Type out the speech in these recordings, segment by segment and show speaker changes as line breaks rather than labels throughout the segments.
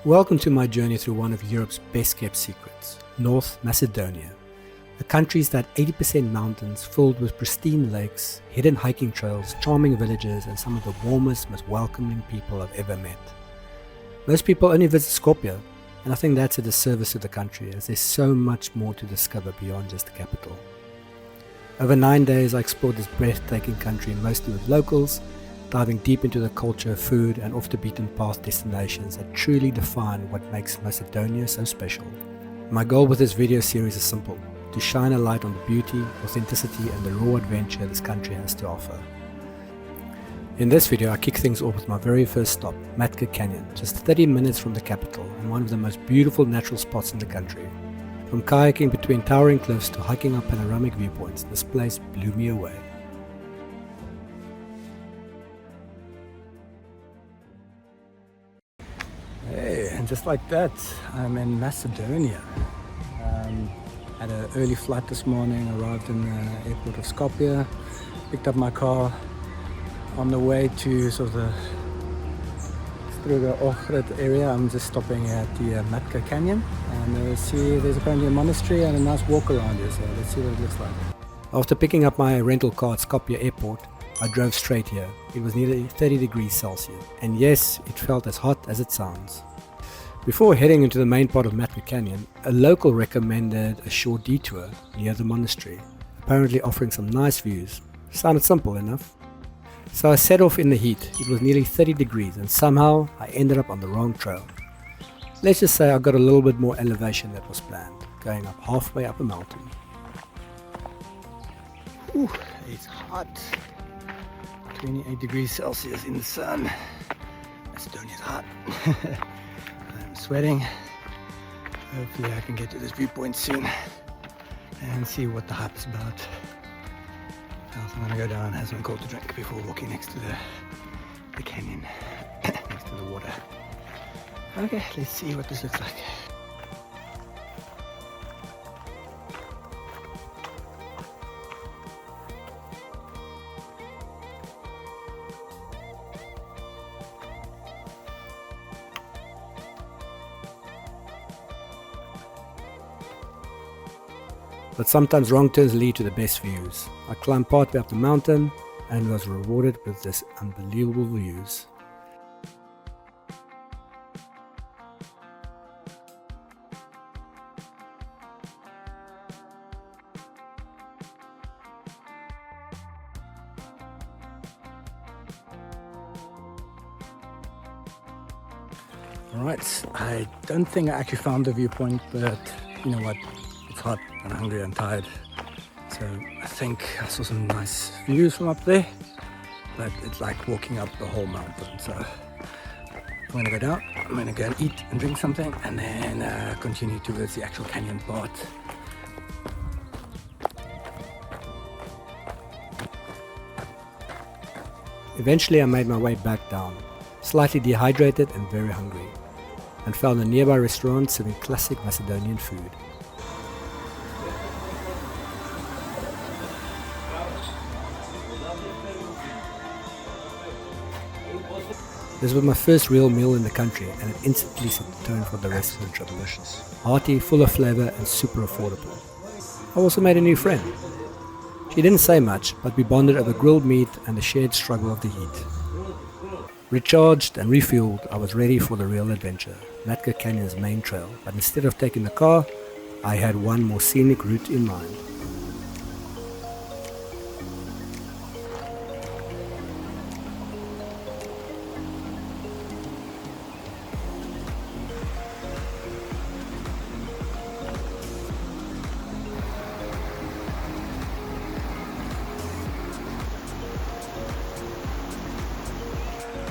Welcome to my journey through one of Europe's best kept secrets, North Macedonia. A country that 80% mountains filled with pristine lakes, hidden hiking trails, charming villages and some of the warmest, most welcoming people I've ever met. Most people only visit Skopje, and I think that's a disservice to the country as there's so much more to discover beyond just the capital. Over 9 days I explored this breathtaking country mostly with locals, diving deep into the culture, food and off the beaten path destinations that truly define what makes Macedonia so special. My goal with this video series is simple: to shine a light on the beauty, authenticity and the raw adventure this country has to offer. In this video I kick things off with my very first stop, Matka Canyon, just 30 minutes from the capital and one of the most beautiful natural spots in the country. From kayaking between towering cliffs to hiking up panoramic viewpoints, this place blew me away. Hey, and just like that, I'm in Macedonia. Had an early flight this morning, arrived in the airport of Skopje, picked up my car on the way to sort of the Vrelo area. I'm just stopping at the Matka Canyon and see there's apparently a monastery and a nice walk around here, so let's see what it looks like. After picking up my rental car at Skopje airport, I drove straight here. It was nearly 30 degrees Celsius, and yes, it felt as hot as it sounds. Before heading into the main part of Matka Canyon, a local recommended a short detour near the monastery, apparently offering some nice views. Sounded simple enough. So I set off in the heat. It was nearly 30 degrees and somehow I ended up on the wrong trail. Let's just say I got a little bit more elevation than was planned, going up halfway up a mountain. Ooh, it's hot. 28 degrees Celsius in the sun. Macedonia's hot. I'm sweating. Hopefully I can get to this viewpoint soon and see what the hype is about. I'm going to go down and have some cold to drink before walking next to the canyon, next to the water. Okay, let's see what this looks like. But sometimes wrong turns lead to the best views. I climbed partway up the mountain and was rewarded with this unbelievable views. Alright, I don't think I actually found the viewpoint, but you know what? It's hot and hungry and tired, so I think I saw some nice views from up there, but it's like walking up the whole mountain. So I'm going to go down, I'm going to go and eat and drink something and then continue towards the actual canyon part. Eventually I made my way back down, slightly dehydrated and very hungry, and found a nearby restaurant serving classic Macedonian food. This was my first real meal in the country and it instantly set the tone for the rest of the trip. Delicious, hearty, full of flavor and super affordable. I also made a new friend. She didn't say much, but we bonded over grilled meat and the shared struggle of the heat. Recharged and refueled, I was ready for the real adventure, Matka Canyon's main trail, but instead of taking the car, I had one more scenic route in mind.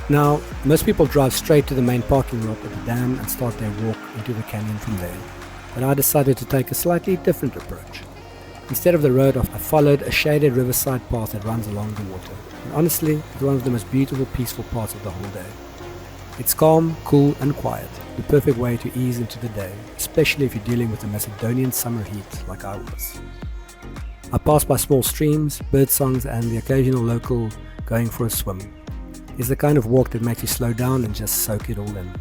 Now, most people drive straight to the main parking lot at the dam and start their walk into the canyon from there, but I decided to take a slightly different approach. Instead of the road, I followed a shaded riverside path that runs along the water, and honestly, it's one of the most beautiful, peaceful parts of the whole day. It's calm, cool and quiet, the perfect way to ease into the day, especially if you're dealing with the Macedonian summer heat like I was. I passed by small streams, bird songs and the occasional local going for a swim. It's the kind of walk that makes you slow down and just soak it all in.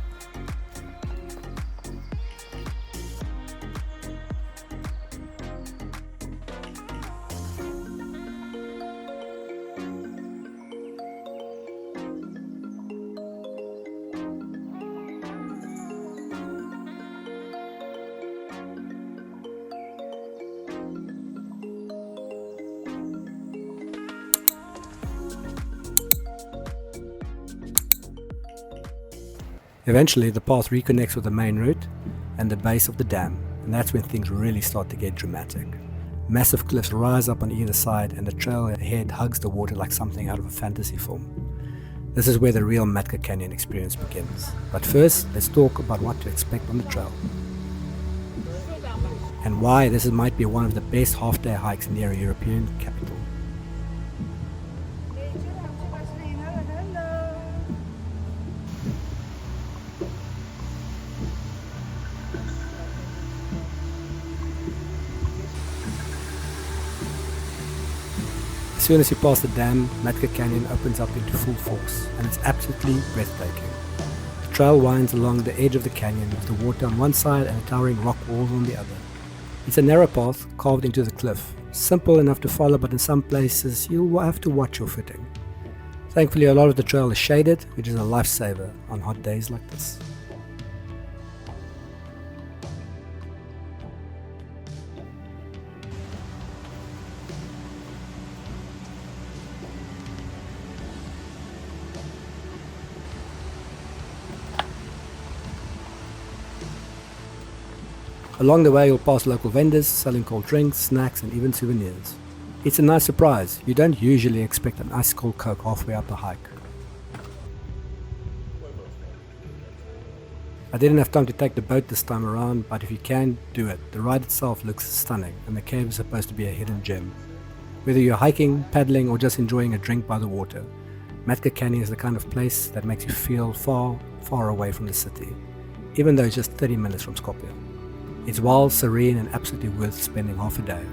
Eventually the path reconnects with the main route and the base of the dam, and that's when things really start to get dramatic. Massive cliffs rise up on either side and the trail ahead hugs the water like something out of a fantasy film. This is where the real Matka Canyon experience begins. But first, let's talk about what to expect on the trail and why this might be one of the best half-day hikes near a European capital. As soon as you pass the dam, Matka Canyon opens up into full force, and it's absolutely breathtaking. The trail winds along the edge of the canyon with the water on one side and the towering rock walls on the other. It's a narrow path carved into the cliff, simple enough to follow, but in some places you'll have to watch your footing. Thankfully a lot of the trail is shaded, which is a lifesaver on hot days like this. Along the way you'll pass local vendors selling cold drinks, snacks and even souvenirs. It's a nice surprise. You don't usually expect an ice cold Coke halfway up the hike. I didn't have time to take the boat this time around, but if you can, do it. The ride itself looks stunning and the cave is supposed to be a hidden gem. Whether you're hiking, paddling or just enjoying a drink by the water, Matka Canyon is the kind of place that makes you feel far, far away from the city, even though it's just 30 minutes from Skopje. It's wild, serene and absolutely worth spending half a day,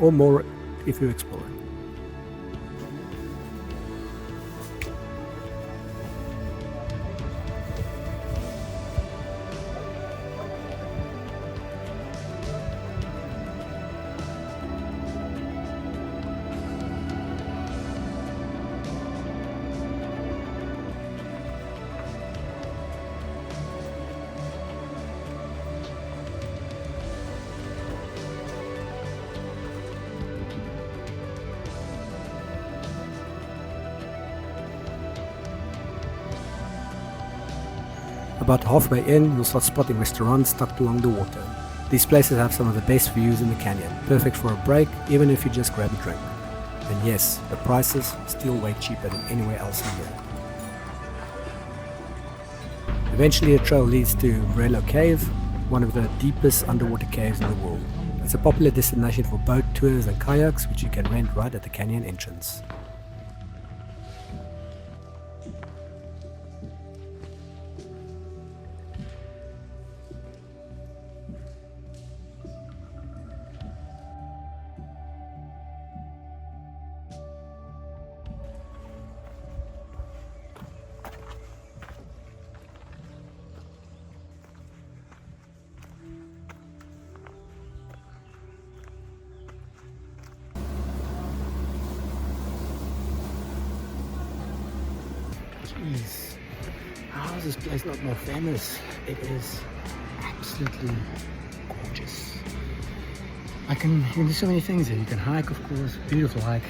or more if you're exploring. About halfway in, you'll start spotting restaurants tucked along the water. These places have some of the best views in the canyon, perfect for a break, even if you just grab a drink. And yes, the prices are still way cheaper than anywhere else in here. Eventually the trail leads to Vrelo Cave, one of the deepest underwater caves in the world. It's a popular destination for boat tours and kayaks, which you can rent right at the canyon entrance. Jeez, how is this place not more famous? It is absolutely gorgeous. You can do so many things here. You can hike, of course, beautiful hike.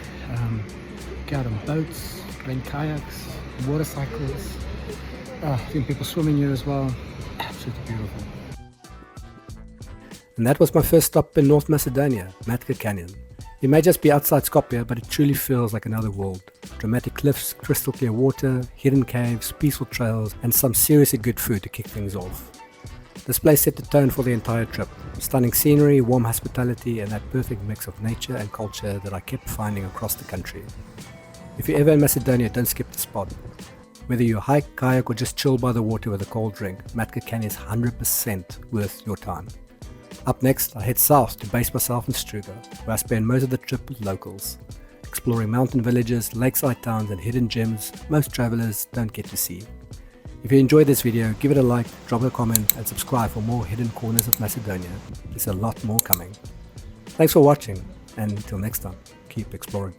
Go out on boats, rent kayaks, water cycles. I've seen people swimming here as well. Absolutely beautiful. And that was my first stop in North Macedonia, Matka Canyon. It may just be outside Skopje, but it truly feels like another world. Dramatic cliffs, crystal clear water, hidden caves, peaceful trails, and some seriously good food to kick things off. This place set the tone for the entire trip. Stunning scenery, warm hospitality, and that perfect mix of nature and culture that I kept finding across the country. If you're ever in Macedonia, don't skip the spot. Whether you hike, kayak, or just chill by the water with a cold drink, Matka Canyon is 100% worth your time. Up next, I head south to base myself in Struga, where I spend most of the trip with locals, exploring mountain villages, lakeside towns and hidden gems most travelers don't get to see. If you enjoyed this video, give it a like, drop a comment and subscribe for more hidden corners of Macedonia. There's a lot more coming. Thanks for watching, and until next time, keep exploring.